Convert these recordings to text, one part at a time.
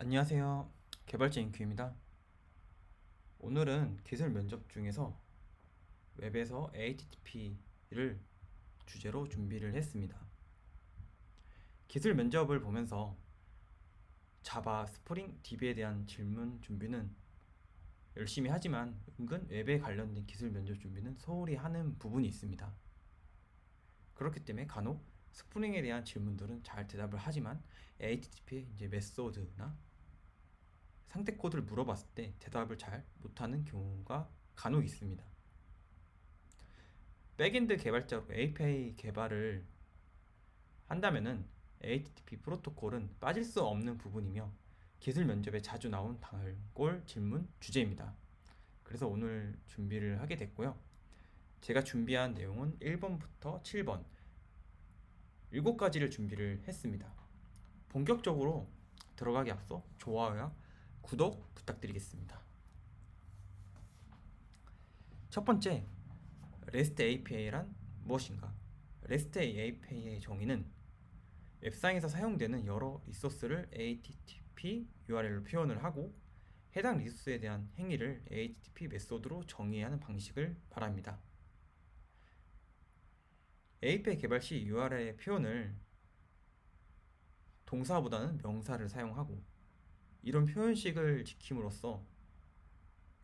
안녕하세요. 개발자 인큐입니다. 오늘은 기술 면접 중에서 웹에서 HTTP를 주제로 준비를 했습니다. 기술 면접을 보면서 자바, 스프링, DB에 대한 질문 준비는 열심히 하지만 은근 웹에 관련된 기술 면접 준비는 소홀히 하는 부분이 있습니다. 그렇기 때문에 간혹 스프링에 대한 질문들은 잘 대답을 하지만 HTTP의 이제 메소드나 상태 코드를 물어봤을 때 대답을 잘 못하는 경우가 간혹 있습니다. 백엔드 개발자로 API 개발을 한다면은 HTTP 프로토콜은 빠질 수 없는 부분이며 기술 면접에 자주 나온 단골 질문 주제입니다. 그래서 오늘 준비를 하게 됐고요. 제가 준비한 내용은 1번부터 7번 7가지를 준비를 했습니다. 본격적으로 들어가기 앞서 좋아요와 구독 부탁드리겠습니다. 첫 번째, REST API란 무엇인가? REST API의 정의는 웹상에서 사용되는 여러 리소스를 HTTP URL로 표현을 하고 해당 리소스에 대한 행위를 HTTP 메소드로 정의해야 하는 방식을 말합니다. API 개발 시 URL의 표현을 동사보다는 명사를 사용하고 이런 표현식을 지킴으로써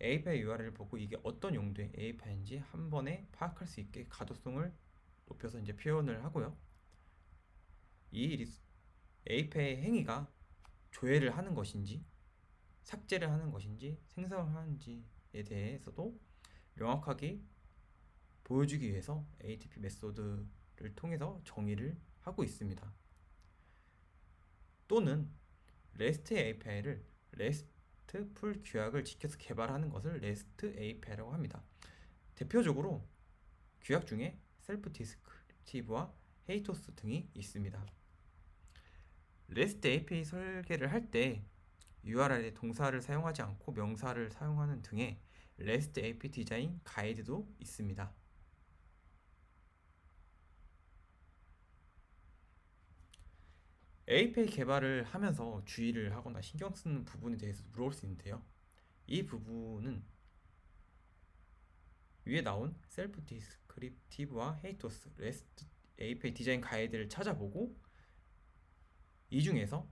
API URL을 보고 이게 어떤 용도의 API인지 한 번에 파악할 수 있게 가독성을 높여서 이제 표현을 하고요. 이 API 행위가 조회를 하는 것인지 삭제를 하는 것인지 생성을 하는지에 대해서도 명확하게 보여주기 위해서 HTTP 메소드를 통해서 정의를 하고 있습니다. 또는 REST API를 RESTful 규약을 지켜서 개발하는 것을 REST API라고 합니다. 대표적으로 규약 중에 셀프 디스크립티브와 헤이토스 등이 있습니다. REST API 설계를 할 때 URL에 동사를 사용하지 않고 명사를 사용하는 등의 REST API 디자인 가이드도 있습니다. API 개발을 하면서 주의를 하거나 신경 쓰는 부분에 대해서 물어볼 수 있는데요. 이 부분은 위에 나온 셀프 디스크립티브와 헤이토스, REST API 디자인 가이드를 찾아보고 이 중에서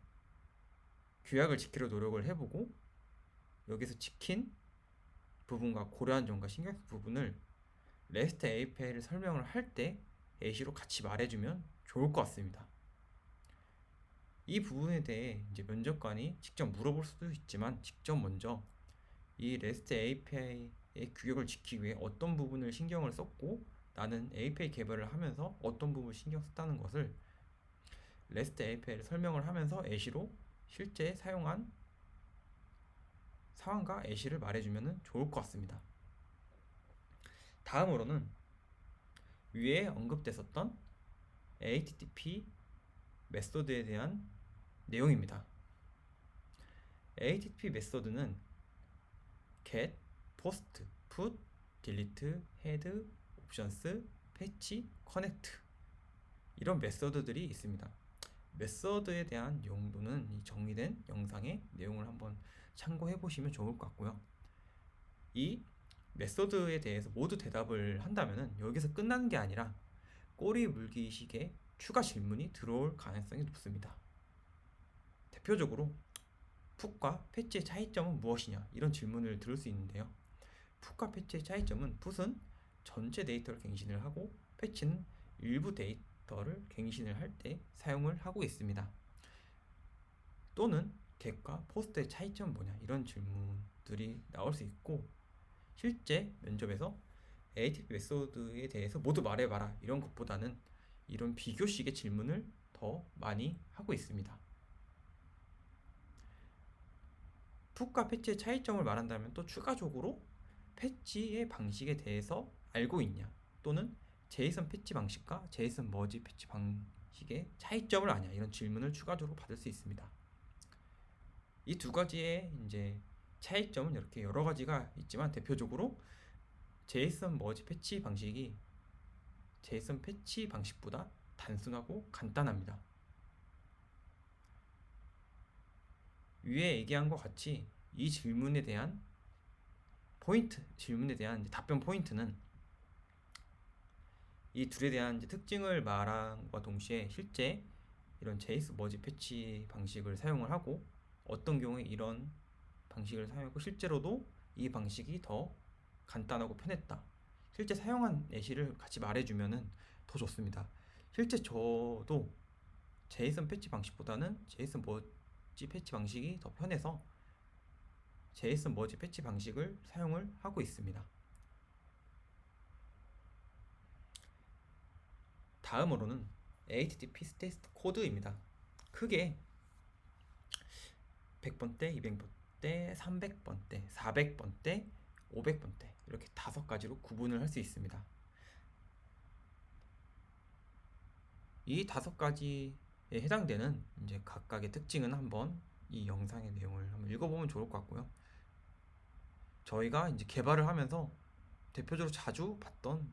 규약을 지키려 노력을 해보고 여기서 지킨 부분과 고려한 점과 신경 쓴 부분을 REST API를 설명을 할 때 예시로 같이 말해주면 좋을 것 같습니다. 이 부분에 대해 이제 면접관이 직접 물어볼 수도 있지만 직접 먼저 이 REST API의 규격을 지키기 위해 어떤 부분을 신경을 썼고 나는 API 개발을 하면서 어떤 부분을 신경 썼다는 것을 REST API를 설명을 하면서 예시로 실제 사용한 상황과 예시를 말해주면 좋을 것 같습니다. 다음으로는 위에 언급됐었던 HTTP 메소드에 대한 내용입니다. HTTP 메소드는 get, post, put, delete, head, options, fetch, connect 이런 메소드들이 있습니다. 메소드에 대한 용도는 이 정리된 영상의 내용을 한번 참고해 보시면 좋을 것 같고요. 이 메소드에 대해서 모두 대답을 한다면 여기서 끝나는 게 아니라 꼬리 물기식의 추가 질문이 들어올 가능성이 높습니다. 대표적으로 풋과 패치의 차이점은 무엇이냐 이런 질문을 들을 수 있는데요. 풋과 패치의 차이점은 풋은 전체 데이터를 갱신을 하고 패치는 일부 데이터를 갱신을 할 때 사용을 하고 있습니다. 또는 get과 post의 차이점은 뭐냐 이런 질문들이 나올 수 있고 실제 면접에서 HTTP 메소드에 대해서 모두 말해봐라 이런 것보다는 이런 비교식의 질문을 더 많이 하고 있습니다. 풋과 패치의 차이점을 말한다면 또 추가적으로 패치의 방식에 대해서 알고 있냐 또는 제이슨 패치 방식과 제이슨 머지 패치 방식의 차이점을 아냐 이런 질문을 추가적으로 받을 수 있습니다. 이 두 가지의 이제 차이점은 이렇게 여러 가지가 있지만 대표적으로 제이슨 머지 패치 방식이 제이슨 패치 방식보다 단순하고 간단합니다. 위에 얘기한 것 같이 이 질문에 대한 질문에 대한 이제 답변 포인트는 이 둘에 대한 이제 특징을 말함과 동시에 실제 이런 제이스 머지 패치 방식을 사용을 하고 어떤 경우에 이런 방식을 사용하고 실제로도 이 방식이 더 간단하고 편했다. 실제 사용한 예시를 같이 말해주면은 더 좋습니다. 실제 저도 제이슨 패치 방식보다는 제이슨 머지 패치 방식이 더 편해서 제이슨 머지 패치 방식을 사용을 하고 있습니다. 다음으로는 HTTP 스테이스 코드입니다. 크게 100번대, 200번대, 300번대, 400번대, 500번대 이렇게 5가지로 구분을 할 수 있습니다. 이 5가지에 해당되는 이제 각각의 특징은 한번 이 영상의 내용을 한번 읽어보면 좋을 것 같고요. 저희가 이제 개발을 하면서 대표적으로 자주 봤던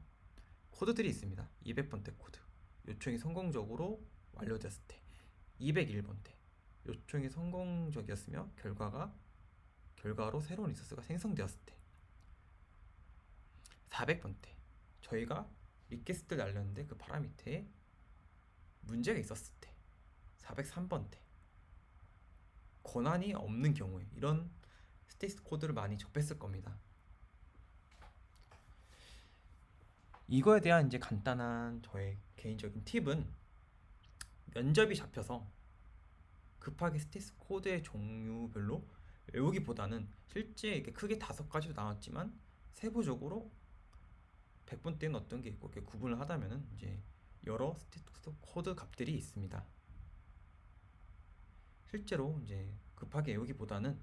코드들이 있습니다. 200번대 코드. 요청이 성공적으로 완료되었을 때. 201번대. 요청이 성공적이었으며 결과로 새로운 리소스가 생성되었을 때. 400번대. 저희가 리퀘스트를 날렸는데 그 파라미터에 문제가 있었을 때. 403번대. 권한이 없는 경우에 이런 스테이스 코드를 많이 접했을 겁니다. 이거에 대한 이제 간단한 저의 개인적인 팁은 면접이 잡혀서 급하게 스테이스 코드의 종류별로 외우기보다는 실제 이렇게 크게 5가지로 나왔지만 세부적으로 100번대는 어떤 게 있고 이렇게 구분을 하다면은 이제 여러 스테이스 코드 값들이 있습니다. 실제로 이제 급하게 외우기보다는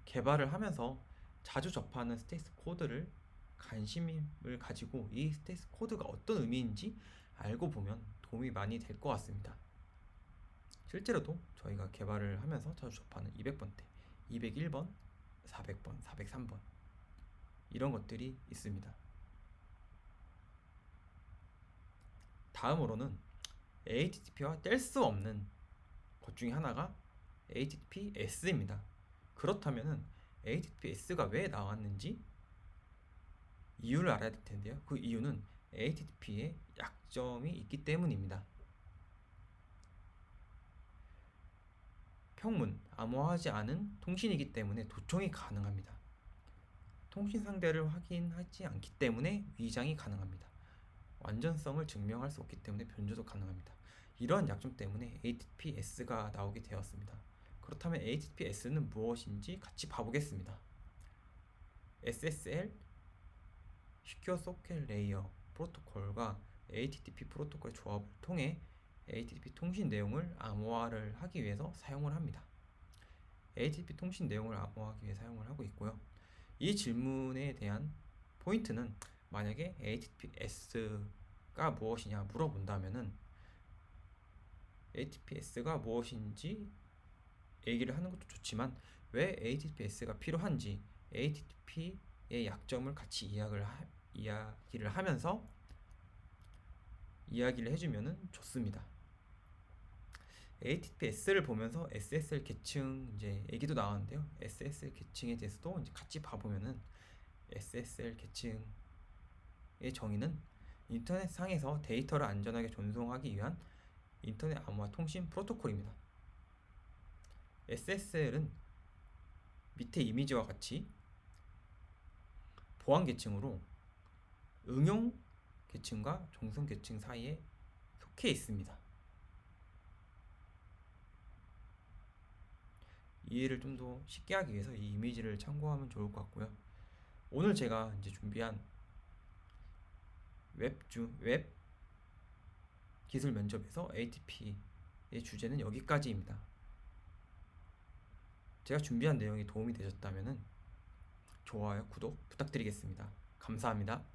개발을 하면서 자주 접하는 스테이스 코드를 관심을 가지고 이 스테이스 코드가 어떤 의미인지 알고 보면 도움이 많이 될 것 같습니다. 실제로도 저희가 개발을 하면서 자주 접하는 200번대, 201번, 400번, 403번 이런 것들이 있습니다. 다음으로는 HTTP와 뗄 수 없는 것 중에 하나가 HTTPS입니다. 그렇다면은 HTTPS가 왜 나왔는지 이유를 알아야 될 텐데요. 그 이유는 HTTP에 약점이 있기 때문입니다. 평문, 암호화하지 않은 통신이기 때문에 도청이 가능합니다. 통신 상대를 확인하지 않기 때문에 위장이 가능합니다. 완전성을 증명할 수 없기 때문에 변조도 가능합니다. 이러한 약점 때문에 HTTPS가 나오게 되었습니다. 그렇다면 HTTPS는 무엇인지 같이 봐보겠습니다. SSL 시큐어 소켓 레이어 프로토콜과 HTTP 프로토콜의 조합을 통해 HTTP 통신 내용을 암호화를 하기 위해서 사용을 합니다. HTTP 통신 내용을 암호화하기 위해 사용을 하고 있고요. 이 질문에 대한 포인트는 만약에 HTTPS가 무엇이냐 물어본다면은 HTTPS가 무엇인지 얘기를 하는 것도 좋지만 왜 HTTPS가 필요한지 HTTP의 약점을 같이 이야기를 하면서 이야기를 해주면은 좋습니다. HTTPS를 보면서 SSL 계층 이제 얘기도 나왔는데요. SSL 계층에 대해서도 이제 같이 봐보면은 SSL 계층의 정의는 인터넷 상에서 데이터를 안전하게 전송하기 위한 인터넷 암호화 통신 프로토콜입니다. SSL은 밑에 이미지와 같이 보안 계층으로 응용 계층과 종성 계층 사이에 속해 있습니다. 이해를 좀 더 쉽게 하기 위해서 이 이미지를 참고하면 좋을 것 같고요. 오늘 제가 이제 준비한 웹 기술 면접에서 ATP의 주제는 여기까지입니다. 제가 준비한 내용이 도움이 되셨다면 좋아요, 구독 부탁드리겠습니다. 감사합니다.